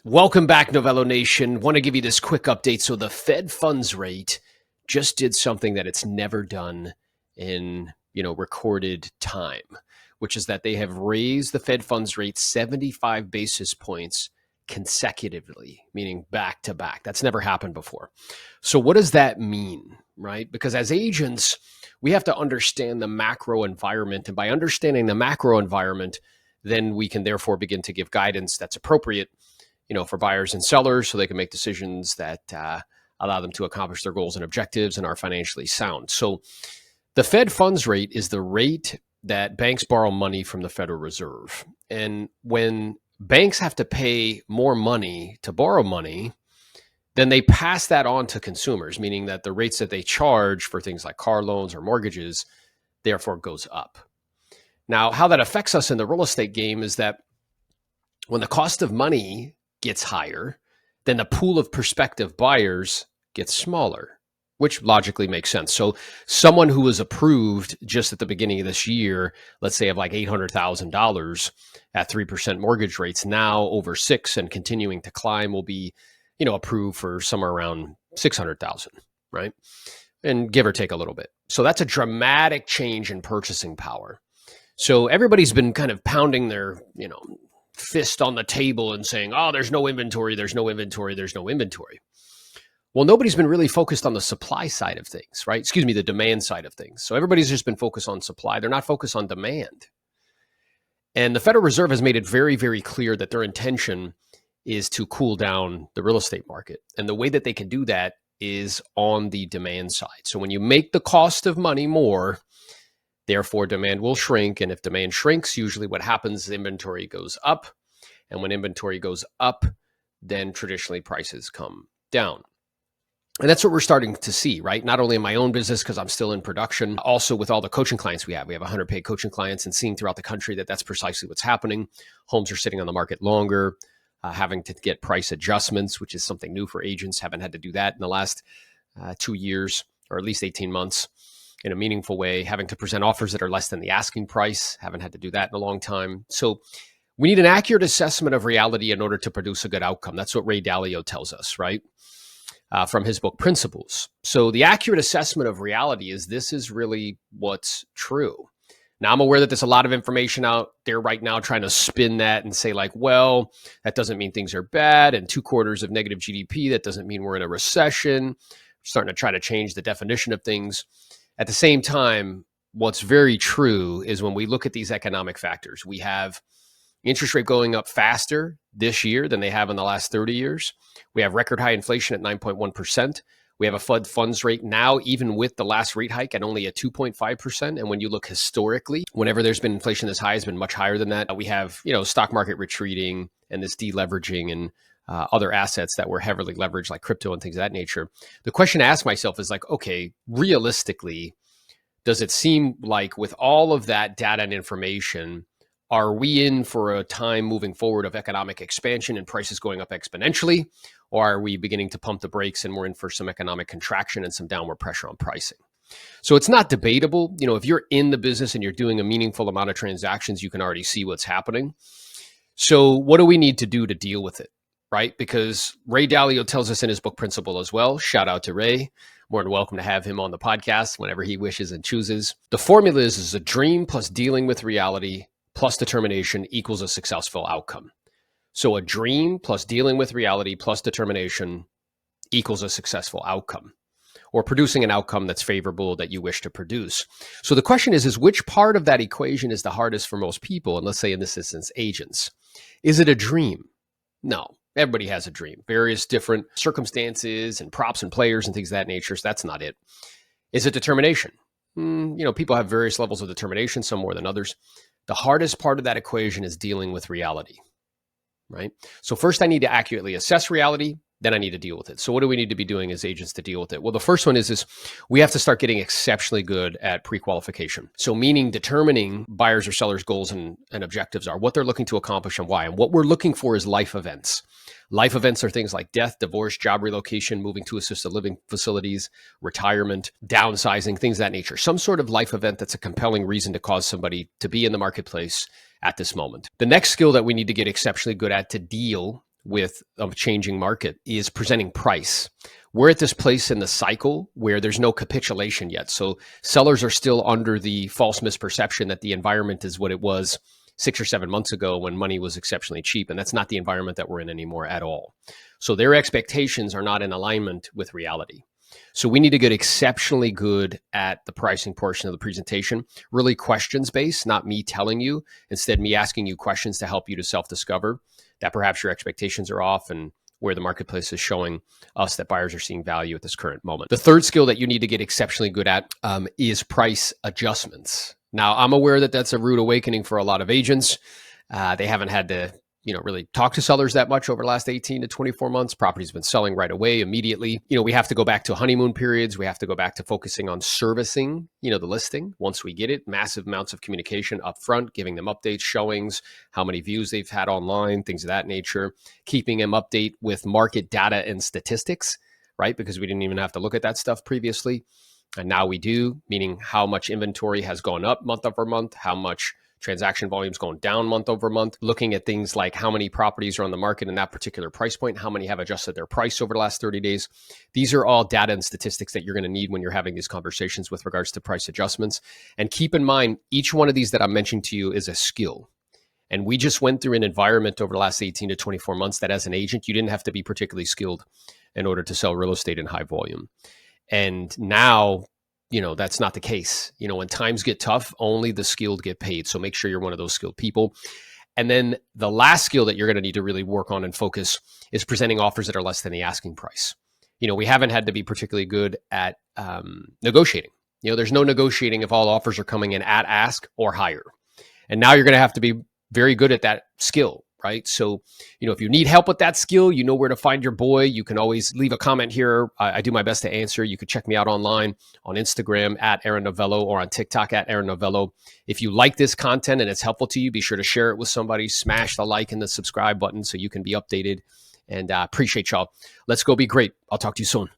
Welcome back, Novello Nation. Want to give you this quick update. So the Fed funds rate just did something that it's never done in, recorded time, which is that they have raised the Fed funds rate 75 basis points consecutively, meaning back to back. That's never happened before. So what does that mean, right? Because as agents, we have to understand the macro environment. And by understanding the macro environment, then we can therefore begin to give guidance that's appropriate for buyers and sellers so they can make decisions that allow them to accomplish their goals and objectives and are financially sound. So the Fed funds rate is the rate that banks borrow money from the Federal Reserve. And when banks have to pay more money to borrow money, then they pass that on to consumers, meaning that the rates that they charge for things like car loans or mortgages, therefore goes up. Now, how that affects us in the real estate game is that when the cost of money gets higher, then the pool of prospective buyers gets smaller, which logically makes sense. So someone who was approved just at the beginning of this year, let's say of like $800,000 at 3% mortgage rates, now over 6 and continuing to climb, will be, approved for somewhere around 600,000, right? And give or take a little bit. So that's a dramatic change in purchasing power. So everybody's been kind of pounding their, fist on the table and saying, oh, there's no inventory, there's no inventory, there's no inventory. Well, nobody's been really focused on the supply side of things, right? The demand side of things. So everybody's just been focused on supply. They're not focused on demand. And the Federal Reserve has made it very, very clear that their intention is to cool down the real estate market. And the way that they can do that is on the demand side. So when you make the cost of money more, therefore, demand will shrink. And if demand shrinks, usually what happens is inventory goes up. And when inventory goes up, then traditionally prices come down. And that's what we're starting to see, right? Not only in my own business, because I'm still in production, also with all the coaching clients we have. We have 100 paid coaching clients, and seeing throughout the country that that's precisely what's happening. Homes are sitting on the market longer, having to get price adjustments, which is something new for agents. Haven't had to do that in the last 2 years, or at least 18 months. In a meaningful way, having to present offers that are less than the asking price. Haven't had to do that in a long time. So we need an accurate assessment of reality in order to produce a good outcome. That's what Ray Dalio tells us, right? From his book, Principles. So the accurate assessment of reality is this is really what's true. Now, I'm aware that there's a lot of information out there right now trying to spin that and say like, well, that doesn't mean things are bad. And 2 quarters of negative GDP, that doesn't mean we're in a recession. We're starting to try to change the definition of things. At the same time, what's very true is when we look at these economic factors, we have interest rate going up faster this year than they have in the last 30 years. We have record high inflation at 9.1%. We have a Fed funds rate now, even with the last rate hike, at only at 2.5%. And when you look historically, whenever there's been inflation this high, has been much higher than that. We have, stock market retreating and this deleveraging and other assets that were heavily leveraged like crypto and things of that nature. The question to ask myself is like, okay, realistically, does it seem like with all of that data and information, are we in for a time moving forward of economic expansion and prices going up exponentially? Or are we beginning to pump the brakes and we're in for some economic contraction and some downward pressure on pricing? So it's not debatable. If you're in the business and you're doing a meaningful amount of transactions, you can already see what's happening. So what do we need to do to deal with it? Right? Because Ray Dalio tells us in his book, Principle as well. Shout out to Ray. More than welcome to have him on the podcast whenever he wishes and chooses. The formula is a dream plus dealing with reality plus determination equals a successful outcome. So a dream plus dealing with reality plus determination equals a successful outcome, or producing an outcome that's favorable that you wish to produce. So the question is which part of that equation is the hardest for most people? And let's say in this instance, agents. Is it a dream? No. Everybody has a dream, various different circumstances and props and players and things of that nature. So that's not it. Is it determination? People have various levels of determination, some more than others. The hardest part of that equation is dealing with reality, right? So first I need to accurately assess reality. Then I need to deal with it. So what do we need to be doing as agents to deal with it? Well, the first one is we have to start getting exceptionally good at pre-qualification. So meaning determining buyers or sellers' goals and objectives are, what they're looking to accomplish and why. And what we're looking for is life events. Life events are things like death, divorce, job relocation, moving to assisted living facilities, retirement, downsizing, things of that nature. Some sort of life event that's a compelling reason to cause somebody to be in the marketplace at this moment. The next skill that we need to get exceptionally good at to deal with a changing market is presenting price. We're at this place in the cycle where there's no capitulation yet. So sellers are still under the false misperception that the environment is what it was 6 or 7 months ago when money was exceptionally cheap. And that's not the environment that we're in anymore at all. So their expectations are not in alignment with reality. So we need to get exceptionally good at the pricing portion of the presentation, really questions based, not me telling you, instead me asking you questions to help you to self-discover that perhaps your expectations are off and where the marketplace is showing us that buyers are seeing value at this current moment. The third skill that you need to get exceptionally good at is price adjustments. Now, I'm aware that that's a rude awakening for a lot of agents. They haven't had to really talk to sellers that much over the last 18 to 24 months. Property's been selling right away, immediately. We have to go back to honeymoon periods. We have to go back to focusing on servicing, the listing. Once we get it, massive amounts of communication up front, giving them updates, showings, how many views they've had online, things of that nature, keeping them update with market data and statistics, right? Because we didn't even have to look at that stuff previously. And now we do, meaning how much inventory has gone up month over month, how much transaction volume's going down month over month, looking at things like how many properties are on the market in that particular price point, how many have adjusted their price over the last 30 days. These are all data and statistics that you're going to need when you're having these conversations with regards to price adjustments. And keep in mind, each one of these that I'm mentioning to you is a skill. And we just went through an environment over the last 18 to 24 months that as an agent, you didn't have to be particularly skilled in order to sell real estate in high volume. And now, that's not the case. When times get tough, only the skilled get paid. So make sure you're one of those skilled people. And then the last skill that you're going to need to really work on and focus is presenting offers that are less than the asking price. We haven't had to be particularly good at negotiating. There's no negotiating if all offers are coming in at ask or higher. And now you're going to have to be very good at that skill, right? So, if you need help with that skill, you know where to find your boy. You can always leave a comment here. I do my best to answer. You can check me out online on Instagram at Aaron Novello or on TikTok at Aaron Novello. If you like this content and it's helpful to you, be sure to share it with somebody. Smash the like and the subscribe button so you can be updated. And appreciate y'all. Let's go be great. I'll talk to you soon.